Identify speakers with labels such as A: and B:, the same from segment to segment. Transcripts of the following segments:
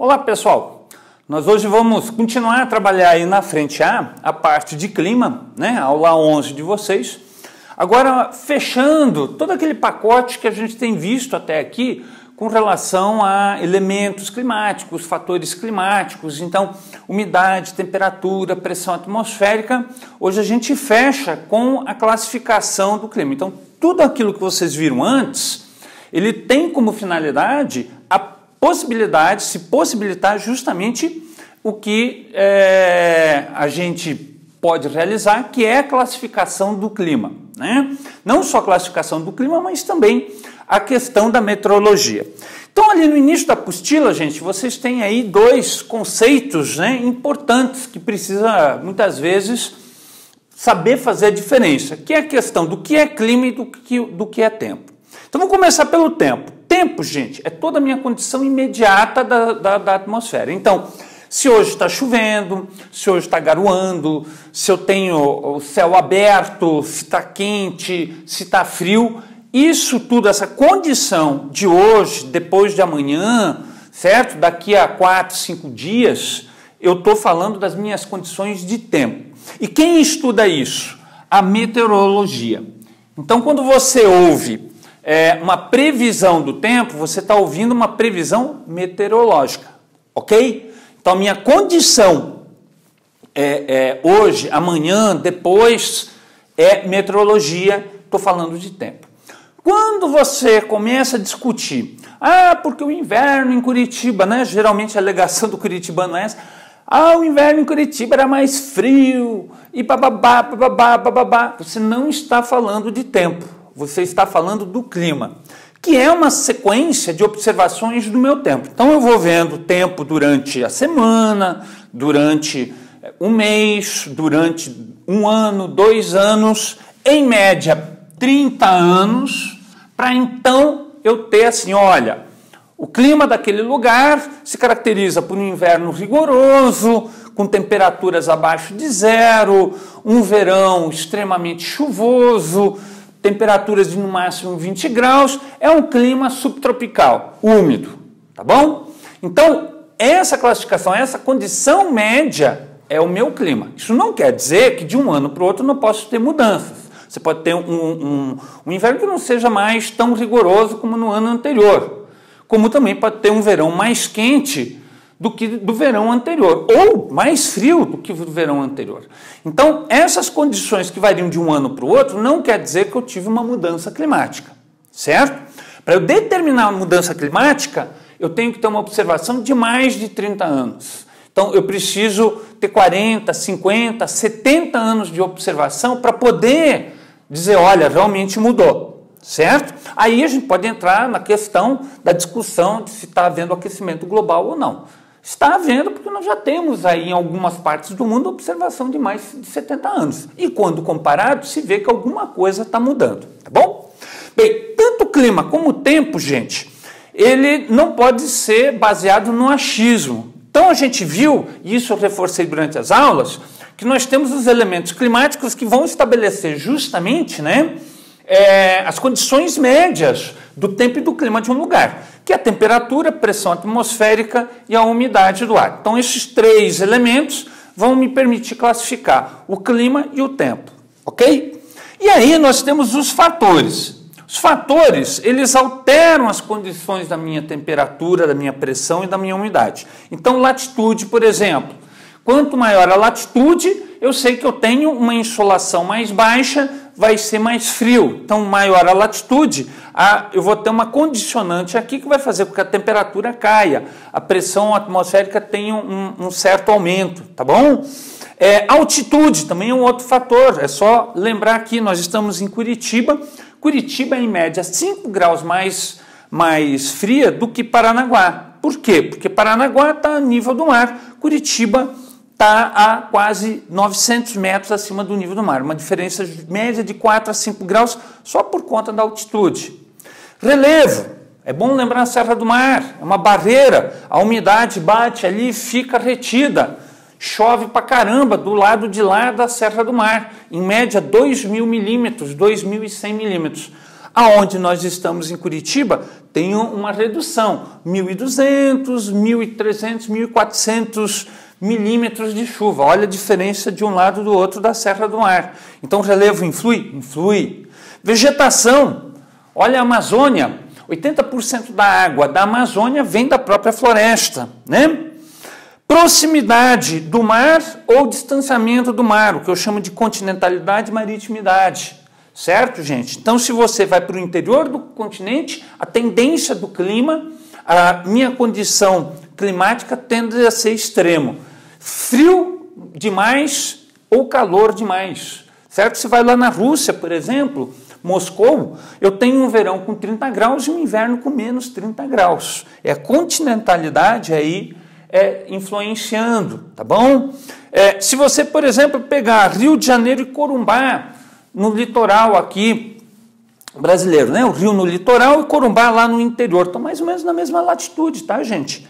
A: Olá pessoal, nós hoje vamos continuar a trabalhar aí na frente a parte de clima, né? Aula 11 de vocês. Agora fechando todo aquele pacote que a gente tem visto até aqui com relação a elementos climáticos, fatores climáticos, então umidade, temperatura, pressão atmosférica. Hoje a gente fecha com a classificação do clima. Então tudo aquilo que vocês viram antes, ele tem como finalidade a possibilidade, se possibilitar justamente o que a gente pode realizar, que é a classificação do clima, né? Não só a classificação do clima, mas também a questão da meteorologia. Então, ali no início da apostila, gente, vocês têm aí dois conceitos, né, importantes que precisa, muitas vezes, saber fazer a diferença, que é a questão do que é clima e do que é tempo. Então, vamos começar pelo tempo. Tempo, gente, é toda a minha condição imediata da atmosfera. Então, se hoje está chovendo, se hoje está garoando, se eu tenho o céu aberto, se está quente, se está frio, isso tudo, essa condição de hoje, depois de amanhã, certo? Daqui a 4, 5 dias, eu estou falando das minhas condições de tempo. E quem estuda isso? A meteorologia. Então, quando você ouve uma previsão do tempo, você está ouvindo uma previsão meteorológica, ok? Então, a minha condição hoje, amanhã, depois, é meteorologia, estou falando de tempo. Quando você começa a discutir, porque o inverno em Curitiba, né? Geralmente a alegação do curitibano é essa, o inverno em Curitiba era mais frio, e bababá, bababá, bababá. Você não está falando de tempo, você está falando do clima, que é uma sequência de observações do meu tempo. Então eu vou vendo o tempo durante a semana, durante um mês, durante um ano, 2 anos, em média 30 anos, para então eu ter assim, olha, o clima daquele lugar se caracteriza por um inverno rigoroso, com temperaturas abaixo de zero, um verão extremamente chuvoso, temperaturas de no máximo 20 graus, é um clima subtropical, úmido, tá bom? Então, essa classificação, essa condição média é o meu clima. Isso não quer dizer que de um ano para o outro não posso ter mudanças. Você pode ter um inverno que não seja mais tão rigoroso como no ano anterior, como também pode ter um verão mais quente do que do verão anterior, ou mais frio do que do verão anterior. Então, essas condições que variam de um ano para o outro não quer dizer que eu tive uma mudança climática, certo? Para eu determinar a mudança climática, eu tenho que ter uma observação de mais de 30 anos. Então, eu preciso ter 40, 50, 70 anos de observação para poder dizer, olha, realmente mudou, certo? Aí a gente pode entrar na questão da discussão de se está havendo aquecimento global ou não. Está havendo porque nós já temos aí em algumas partes do mundo observação de mais de 70 anos. E quando comparado, se vê que alguma coisa está mudando, tá bom? Bem, tanto o clima como o tempo, gente, ele não pode ser baseado no achismo. Então a gente viu, e isso eu reforcei durante as aulas, que nós temos os elementos climáticos que vão estabelecer justamente, né, as condições médias do tempo e do clima de um lugar, que é a temperatura, pressão atmosférica e a umidade do ar. Então, esses 3 elementos vão me permitir classificar o clima e o tempo, ok? E aí nós temos os fatores. Os fatores, eles alteram as condições da minha temperatura, da minha pressão e da minha umidade. Então, latitude, por exemplo. Quanto maior a latitude, eu sei que eu tenho uma insolação mais baixa, vai ser mais frio. Então, maior a latitude, eu vou ter uma condicionante aqui que vai fazer com que a temperatura caia, a pressão atmosférica tenha um certo aumento, tá bom? Altitude também é um outro fator, é só lembrar aqui, nós estamos em Curitiba. Curitiba é em média 5 graus mais fria do que Paranaguá. Por quê? Porque Paranaguá está a nível do mar, Curitiba está a quase 900 metros acima do nível do mar, uma diferença média de 4 a 5 graus só por conta da altitude. Relevo, é bom lembrar a Serra do Mar, é uma barreira, a umidade bate ali e fica retida, chove pra caramba do lado de lá da Serra do Mar, em média 2.000 milímetros, 2.100 milímetros. Aonde nós estamos em Curitiba, tem uma redução, 1.200, 1.300, 1.400 milímetros de chuva. Olha a diferença de um lado do outro da Serra do Mar. Então, o relevo influi? Influi. Vegetação, olha a Amazônia, 80% da água da Amazônia vem da própria floresta, né? Proximidade do mar ou distanciamento do mar, o que eu chamo de continentalidade e maritimidade, certo, gente? Então, se você vai para o interior do continente, a tendência do clima, a minha condição climática tende a ser extremo. Frio demais ou calor demais, certo? Se vai lá na Rússia, por exemplo, Moscou, eu tenho um verão com 30 graus e um inverno com menos 30 graus. É a continentalidade aí influenciando, tá bom? Se você, por exemplo, pegar Rio de Janeiro e Corumbá, no litoral aqui brasileiro, né? O Rio no litoral e Corumbá lá no interior, estão mais ou menos na mesma latitude, tá, gente?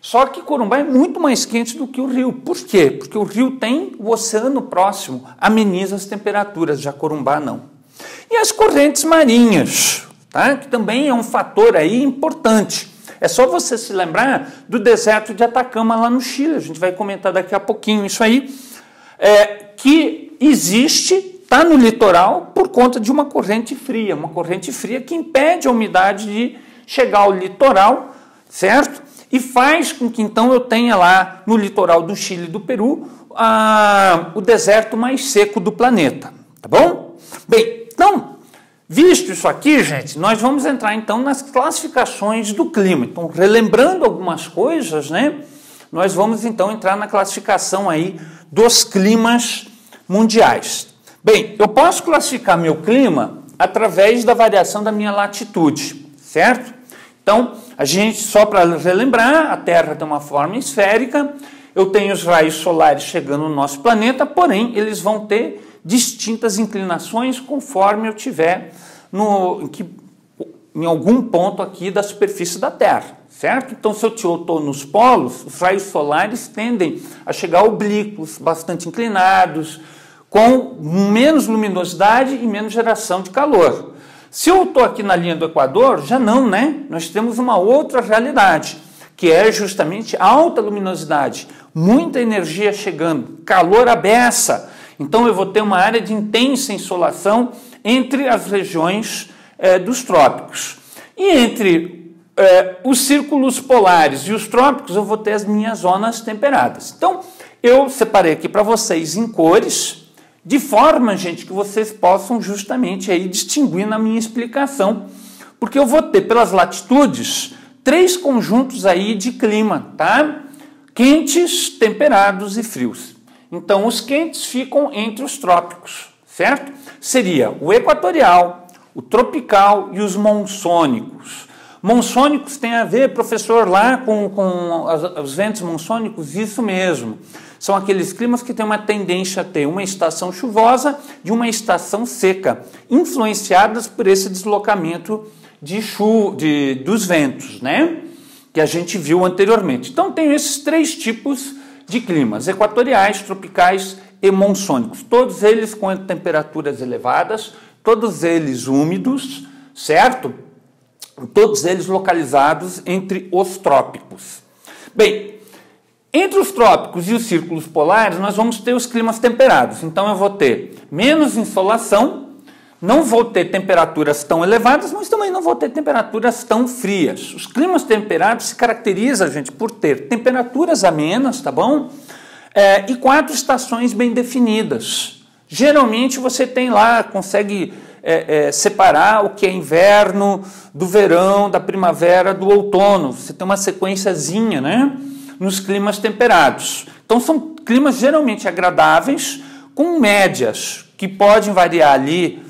A: Só que Corumbá é muito mais quente do que o Rio. Por quê? Porque o Rio tem o oceano próximo, ameniza as temperaturas, já Corumbá não. E as correntes marinhas, tá? Que também é um fator aí importante. É só você se lembrar do deserto de Atacama lá no Chile, a gente vai comentar daqui a pouquinho isso aí, que existe, está no litoral por conta de uma corrente fria que impede a umidade de chegar ao litoral, certo? E faz com que então eu tenha lá no litoral do Chile e do Peru o deserto mais seco do planeta, tá bom? Bem, então, visto isso aqui, gente, nós vamos entrar então nas classificações do clima. Então, relembrando algumas coisas, né? Nós vamos então entrar na classificação aí dos climas mundiais. Bem, eu posso classificar meu clima através da variação da minha latitude, certo? Então, a gente, só para relembrar, a Terra tem uma forma esférica, eu tenho os raios solares chegando no nosso planeta, porém, eles vão ter distintas inclinações conforme eu estiver em algum ponto aqui da superfície da Terra, certo? Então, se eu estou nos polos, os raios solares tendem a chegar oblíquos, bastante inclinados, com menos luminosidade e menos geração de calor. Se eu estou aqui na linha do Equador, já não, né? Nós temos uma outra realidade, que é justamente alta luminosidade, muita energia chegando, calor à beça. Então eu vou ter uma área de intensa insolação entre as regiões dos trópicos. E entre os círculos polares e os trópicos eu vou ter as minhas zonas temperadas. Então eu separei aqui para vocês em cores, de forma, gente, que vocês possam justamente aí distinguir na minha explicação, porque eu vou ter pelas latitudes 3 conjuntos aí de clima, tá? Quentes, temperados e frios. Então, os quentes ficam entre os trópicos, certo? Seria o equatorial, o tropical e os monsônicos. Monsônicos tem a ver, professor, lá com os ventos monsônicos, isso mesmo. São aqueles climas que têm uma tendência a ter uma estação chuvosa e uma estação seca, influenciadas por esse deslocamento dos ventos, né? Que a gente viu anteriormente. Então, tem esses 3 tipos de climas, equatoriais, tropicais e monsônicos. Todos eles com temperaturas elevadas, todos eles úmidos, certo? Todos eles localizados entre os trópicos. Bem, entre os trópicos e os círculos polares, nós vamos ter os climas temperados. Então, eu vou ter menos insolação, não vou ter temperaturas tão elevadas, mas também não vou ter temperaturas tão frias. Os climas temperados se caracterizam, gente, por ter temperaturas amenas, tá bom? E 4 estações bem definidas. Geralmente, você tem lá, consegue separar o que é inverno do verão, da primavera, do outono. Você tem uma sequenciazinha, né? Nos climas temperados. Então, são climas geralmente agradáveis, com médias que podem variar ali,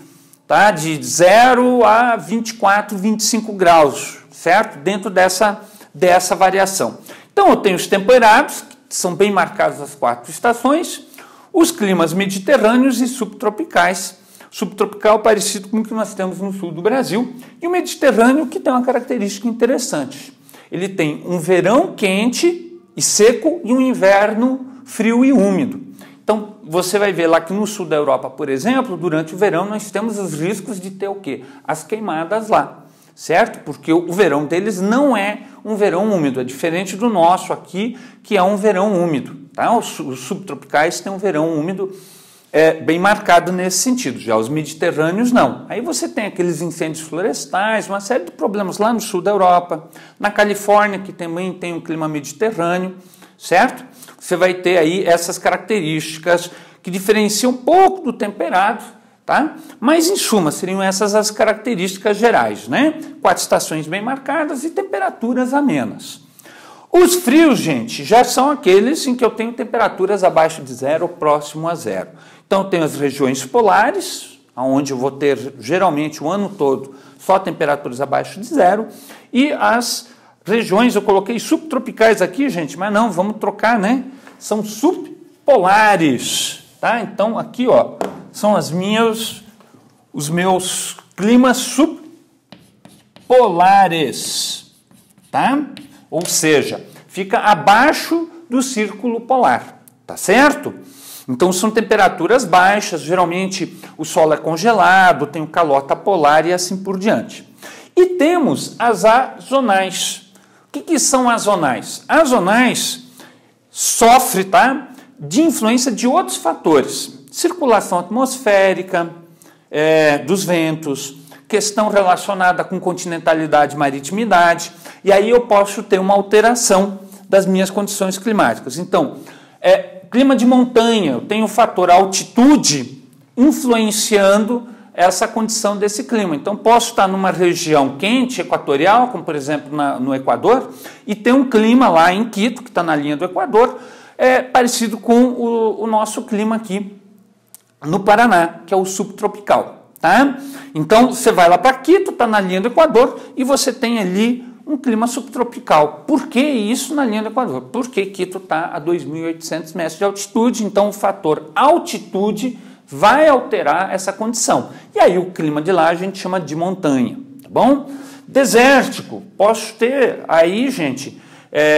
A: tá, de 0 a 24, 25 graus, certo? Dentro dessa variação. Então, eu tenho os temperados, que são bem marcados as 4 estações, os climas mediterrâneos e subtropicais. Subtropical parecido com o que nós temos no sul do Brasil, e o mediterrâneo, que tem uma característica interessante. Ele tem um verão quente e seco e um inverno frio e úmido. Então, você vai ver lá que no sul da Europa, por exemplo, durante o verão nós temos os riscos de ter o quê? As queimadas lá, certo? Porque o verão deles não é um verão úmido, é diferente do nosso aqui, que é um verão úmido, tá? Os subtropicais têm um verão úmido bem marcado nesse sentido, já os mediterrâneos não. Aí você tem aqueles incêndios florestais, uma série de problemas lá no sul da Europa, na Califórnia, que também tem um clima mediterrâneo, certo? Você vai ter aí essas características que diferenciam um pouco do temperado, tá? Mas, em suma, seriam essas as características gerais, né? 4 estações bem marcadas e temperaturas amenas. Os frios, gente, já são aqueles em que eu tenho temperaturas abaixo de zero ou próximo a zero. Então, eu tenho as regiões polares, onde eu vou ter, geralmente, o ano todo, só temperaturas abaixo de zero, e as regiões, eu coloquei subtropicais aqui, gente, mas não, vamos trocar, né? São subpolares, tá? Então, aqui, ó, são os meus climas subpolares, tá? Ou seja, fica abaixo do círculo polar, tá certo? Então, são temperaturas baixas, geralmente o solo é congelado, tem o calota polar e assim por diante. E temos as azonais. O que são azonais? Azonais sofre, tá, de influência de outros fatores. Circulação atmosférica, dos ventos, questão relacionada com continentalidade e maritimidade, e aí eu posso ter uma alteração das minhas condições climáticas. Então, clima de montanha, eu tenho o fator altitude influenciando essa condição desse clima. Então, posso estar numa região quente, equatorial, como por exemplo no Equador, e ter um clima lá em Quito, que está na linha do Equador, parecido com o nosso clima aqui no Paraná, que é o subtropical, tá? Então, você vai lá para Quito, está na linha do Equador, e você tem ali um clima subtropical. Por que isso na linha do Equador? Porque Quito está a 2.800 metros de altitude, então o fator altitude vai alterar essa condição. E aí o clima de lá a gente chama de montanha, tá bom? Desértico, posso ter aí, gente,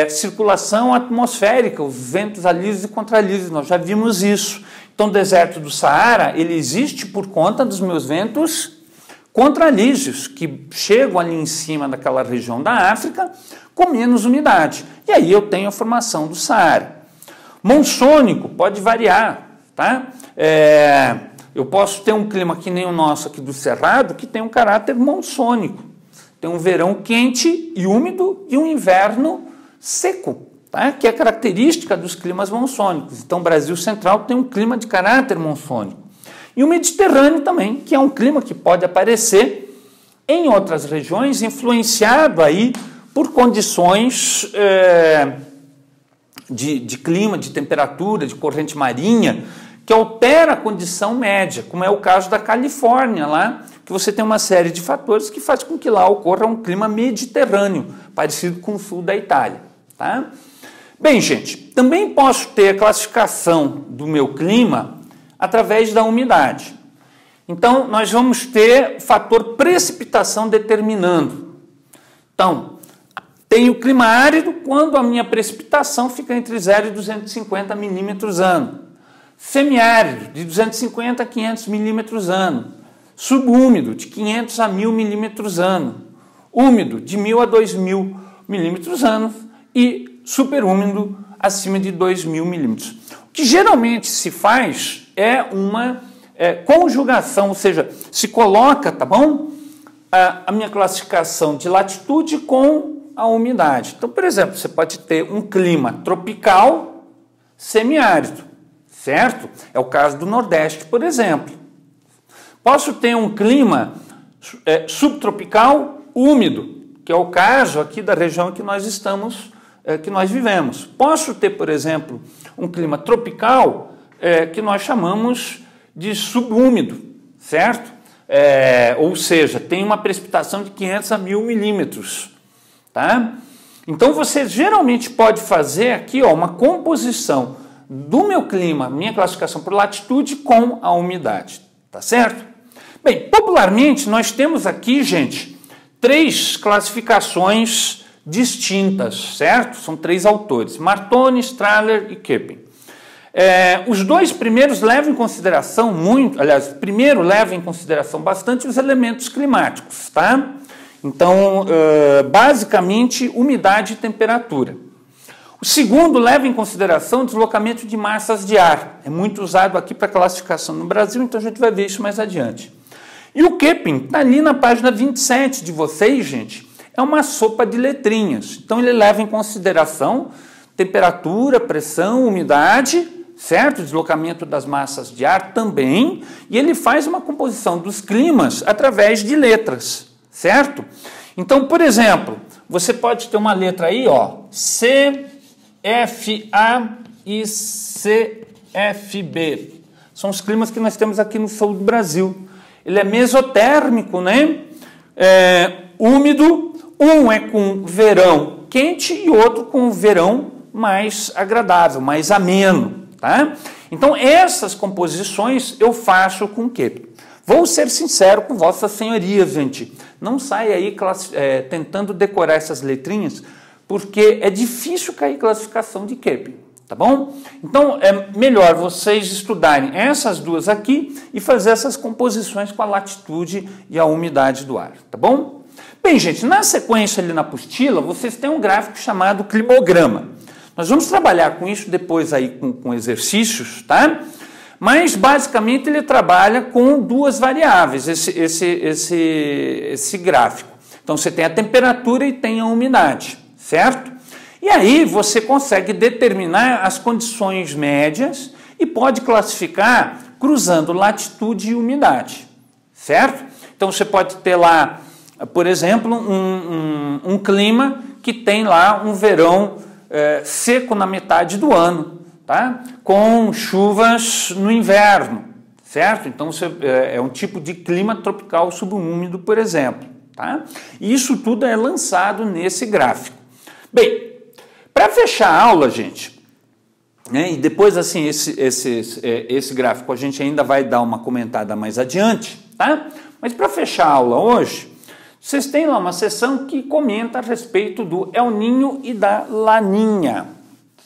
A: circulação atmosférica, os ventos alísios e contralísios, nós já vimos isso. Então o deserto do Saara, ele existe por conta dos meus ventos contralísios, que chegam ali em cima daquela região da África com menos umidade. E aí eu tenho a formação do Saara. Monsônico pode variar, tá? Eu posso ter um clima que nem o nosso aqui do Cerrado, que tem um caráter monsônico. Tem um verão quente e úmido e um inverno seco, tá? Que é característica dos climas monsônicos. Então, o Brasil Central tem um clima de caráter monsônico. E o Mediterrâneo também, que é um clima que pode aparecer em outras regiões, influenciado aí por condições de clima, de temperatura, de corrente marinha, que altera a condição média, como é o caso da Califórnia lá, que você tem uma série de fatores que faz com que lá ocorra um clima mediterrâneo, parecido com o sul da Itália, tá? Bem, gente, também posso ter a classificação do meu clima através da umidade. Então, nós vamos ter o fator precipitação determinando. Então, tem o clima árido quando a minha precipitação fica entre 0 e 250 milímetros ano. Semiárido, de 250 a 500 milímetros ano. Subúmido, de 500 a 1.000 milímetros ano. Úmido, de 1.000 a 2.000 milímetros ano. E superúmido, acima de 2.000 milímetros. O que geralmente se faz é uma conjugação, ou seja, se coloca, tá bom, a minha classificação de latitude com a umidade. Então, por exemplo, você pode ter um clima tropical semiárido, certo? É o caso do Nordeste, por exemplo. Posso ter um clima subtropical úmido, que é o caso aqui da região que nós estamos, que nós vivemos. Posso ter, por exemplo, um clima tropical que nós chamamos de subúmido, certo? Ou seja, tem uma precipitação de 500 a 1.000 milímetros, tá? Então, você geralmente pode fazer aqui, ó, uma composição do meu clima, minha classificação por latitude com a umidade, tá certo? Bem, popularmente, nós temos aqui, gente, 3 classificações distintas, certo? São 3 autores, Martoni, Strahler e Köppen. Os dois primeiros levam em consideração primeiro leva em consideração bastante os elementos climáticos, tá? Então, basicamente, umidade e temperatura. O segundo leva em consideração o deslocamento de massas de ar. É muito usado aqui para classificação no Brasil, então a gente vai ver isso mais adiante. E o Köppen está ali na página 27 de vocês, gente. É uma sopa de letrinhas. Então, ele leva em consideração temperatura, pressão, umidade, certo? Deslocamento das massas de ar também. E ele faz uma composição dos climas através de letras, certo? Então, por exemplo, você pode ter uma letra aí, ó, C, F, A e CFB. São os climas que nós temos aqui no sul do Brasil. Ele é mesotérmico, né? Úmido. Um é com verão quente e outro com verão mais agradável, mais ameno, tá? Então, essas composições eu faço com Köppen. Vou ser sincero com vossas senhorias, gente. Não saia aí tentando decorar essas letrinhas, porque é difícil cair classificação de Köppen, tá bom? Então, é melhor vocês estudarem essas duas aqui e fazer essas composições com a latitude e a umidade do ar, tá bom? Bem, gente, na sequência ali na apostila, vocês têm um gráfico chamado climograma. Nós vamos trabalhar com isso depois aí com exercícios, tá? Mas, basicamente, ele trabalha com duas variáveis, esse gráfico. Então, você tem a temperatura e tem a umidade, certo? E aí, você consegue determinar as condições médias e pode classificar cruzando latitude e umidade, certo? Então, você pode ter lá, por exemplo, um clima que tem lá um verão seco na metade do ano, tá? Com chuvas no inverno, certo? Então, é um tipo de clima tropical subúmido, por exemplo, tá? E isso tudo é lançado nesse gráfico. Bem, para fechar a aula, gente, né, e depois, assim, esse gráfico a gente ainda vai dar uma comentada mais adiante, tá? Mas para fechar a aula hoje, vocês têm lá uma seção que comenta a respeito do El Niño e da Laninha,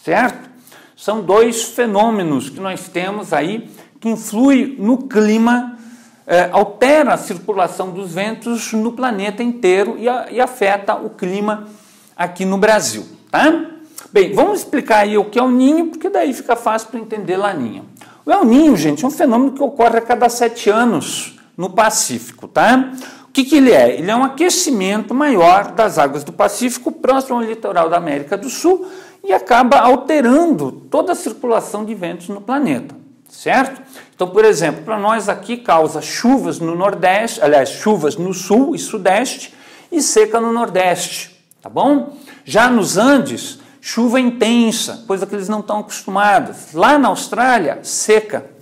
A: certo? São dois fenômenos que nós temos aí que influem no clima, altera a circulação dos ventos no planeta inteiro e afeta o clima aqui no Brasil, tá? Bem, vamos explicar aí o que é o Ninho, porque daí fica fácil para entender Laninha. O El Niño, gente, é um fenômeno que ocorre a cada 7 anos no Pacífico, tá? O que ele é? Ele é um aquecimento maior das águas do Pacífico próximo ao litoral da América do Sul e acaba alterando toda a circulação de ventos no planeta, certo? Então, por exemplo, para nós aqui causa chuvas no Nordeste, aliás, chuvas no Sul e Sudeste e seca no Nordeste, tá bom? Já nos Andes, chuva intensa, coisa que eles não estão acostumados. Lá na Austrália, seca.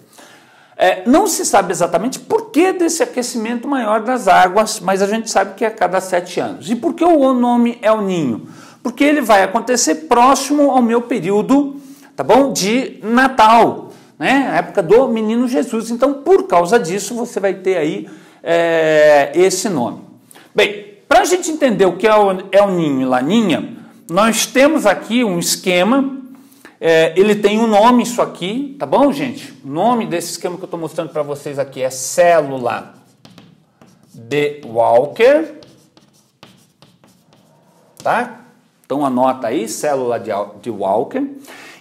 A: Não se sabe exatamente por que desse aquecimento maior das águas, mas a gente sabe que é a cada 7 anos. E por que o nome El Niño? Porque ele vai acontecer próximo ao meu período, tá bom? De Natal, né? A época do Menino Jesus. Então, por causa disso, você vai ter aí esse nome. Bem, para a gente entender o que é o El Niño e Laninha, nós temos aqui um esquema. Ele tem um nome, isso aqui, tá bom, gente? O nome desse esquema que eu estou mostrando para vocês aqui é célula de Walker, tá? Então anota aí, célula de Walker.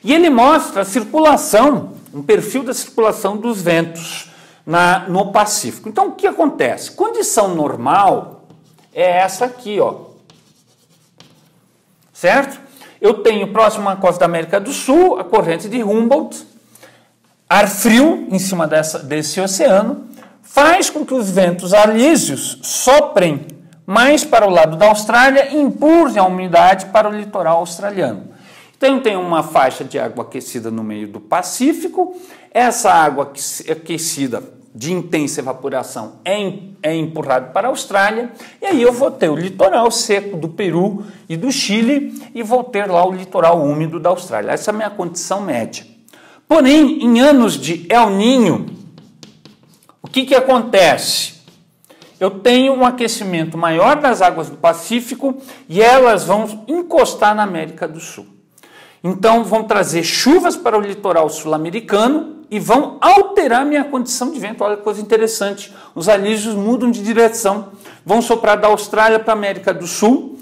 A: E ele mostra a circulação, um perfil da circulação dos ventos no Pacífico. Então o que acontece? Condição normal é essa aqui, ó, certo? Eu tenho próximo à costa da América do Sul, a corrente de Humboldt, ar frio em cima desse oceano, faz com que os ventos alísios soprem mais para o lado da Austrália e empurrem a umidade para o litoral australiano. Então, eu tenho uma faixa de água aquecida no meio do Pacífico, essa água aquecida de intensa evaporação é empurrada para a Austrália, e aí eu vou ter o litoral seco do Peru e do Chile, e vou ter lá o litoral úmido da Austrália. Essa é a minha condição média. Porém, em anos de El Niño, o que acontece? Eu tenho um aquecimento maior das águas do Pacífico e elas vão encostar na América do Sul. Então vão trazer chuvas para o litoral sul-americano e vão alterar minha condição de vento. Olha que coisa interessante, os alísios mudam de direção, vão soprar da Austrália para a América do Sul.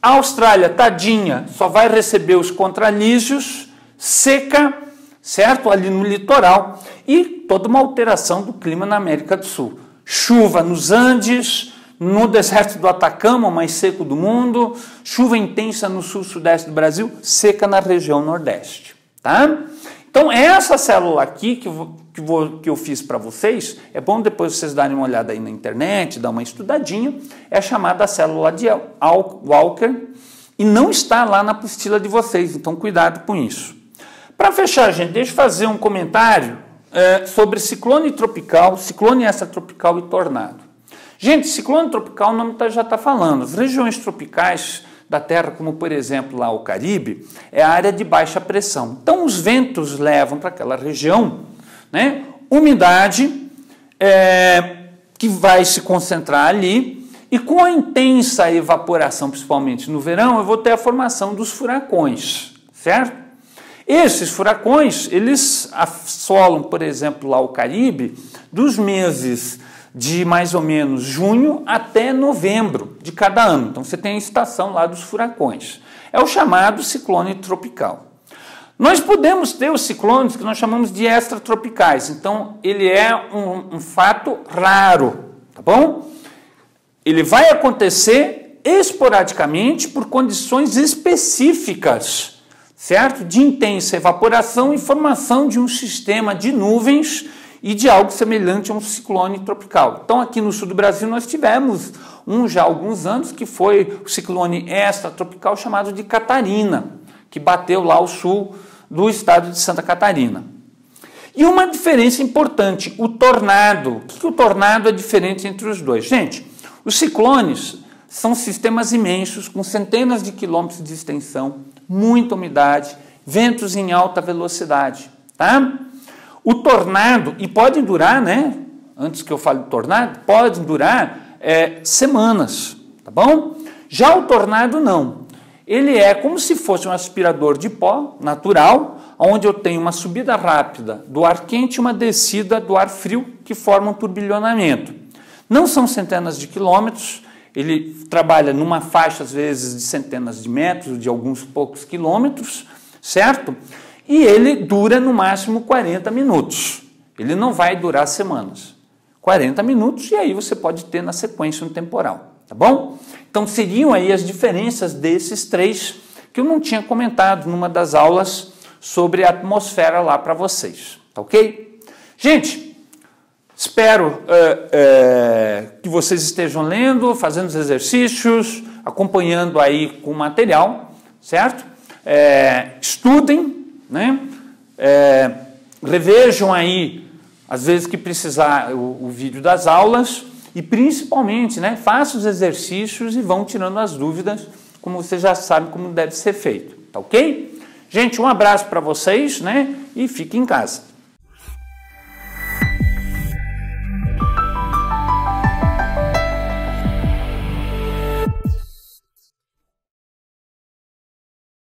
A: A Austrália, tadinha, só vai receber os contralísios, seca, certo? Ali no litoral, e toda uma alteração do clima na América do Sul. Chuva nos Andes, no deserto do Atacama, o mais seco do mundo, chuva intensa no sul-sudeste do Brasil, seca na região nordeste, tá? Então, essa célula aqui que eu fiz para vocês, é bom depois vocês darem uma olhada aí na internet, dar uma estudadinha, é chamada célula de Walker e não está lá na apostila de vocês, então cuidado com isso. Para fechar, gente, deixa eu fazer um comentário sobre ciclone tropical, ciclone extratropical e tornado. Gente, ciclone tropical, o nome já está falando, as regiões tropicais da Terra, como por exemplo lá o Caribe, é a área de baixa pressão. Então os ventos levam para aquela região, né, umidade que vai se concentrar ali, e com a intensa evaporação, principalmente no verão, eu vou ter a formação dos furacões, certo? Esses furacões, eles assolam, por exemplo, lá o Caribe, dos meses de mais ou menos junho até novembro de cada ano. Então você tem a estação lá dos furacões. É o chamado ciclone tropical. Nós podemos ter os ciclones que nós chamamos de extratropicais. Então ele é um fato raro, tá bom? Ele vai acontecer esporadicamente por condições específicas, certo? De intensa evaporação e formação de um sistema de nuvens e de algo semelhante a um ciclone tropical. Então, aqui no sul do Brasil, nós tivemos já há alguns anos, que foi o ciclone extratropical chamado de Catarina, que bateu lá ao sul do estado de Santa Catarina. E uma diferença importante, o tornado. O que o tornado é diferente entre os dois? Gente, os ciclones são sistemas imensos, com centenas de quilômetros de extensão, muita umidade, ventos em alta velocidade, tá? O tornado, e pode durar, né? Antes que eu fale do tornado, pode durar semanas, tá bom? Já o tornado não. Ele é como se fosse um aspirador de pó natural, onde eu tenho uma subida rápida do ar quente e uma descida do ar frio, que formam um turbilhonamento. Não são centenas de quilômetros, ele trabalha numa faixa, às vezes, de centenas de metros, de alguns poucos quilômetros, certo? E ele dura no máximo 40 minutos. Ele não vai durar semanas. 40 minutos e aí você pode ter na sequência um temporal, tá bom? Então seriam aí as diferenças desses três que eu não tinha comentado numa das aulas sobre a atmosfera lá para vocês, tá ok? Gente, espero que vocês estejam lendo, fazendo os exercícios, acompanhando aí com o material, certo? Estudem, né? Revejam aí, às vezes que precisar, o vídeo das aulas e principalmente, né, façam os exercícios e vão tirando as dúvidas, como você já sabe como deve ser feito, tá ok? Gente, um abraço para vocês, né, e fiquem em casa.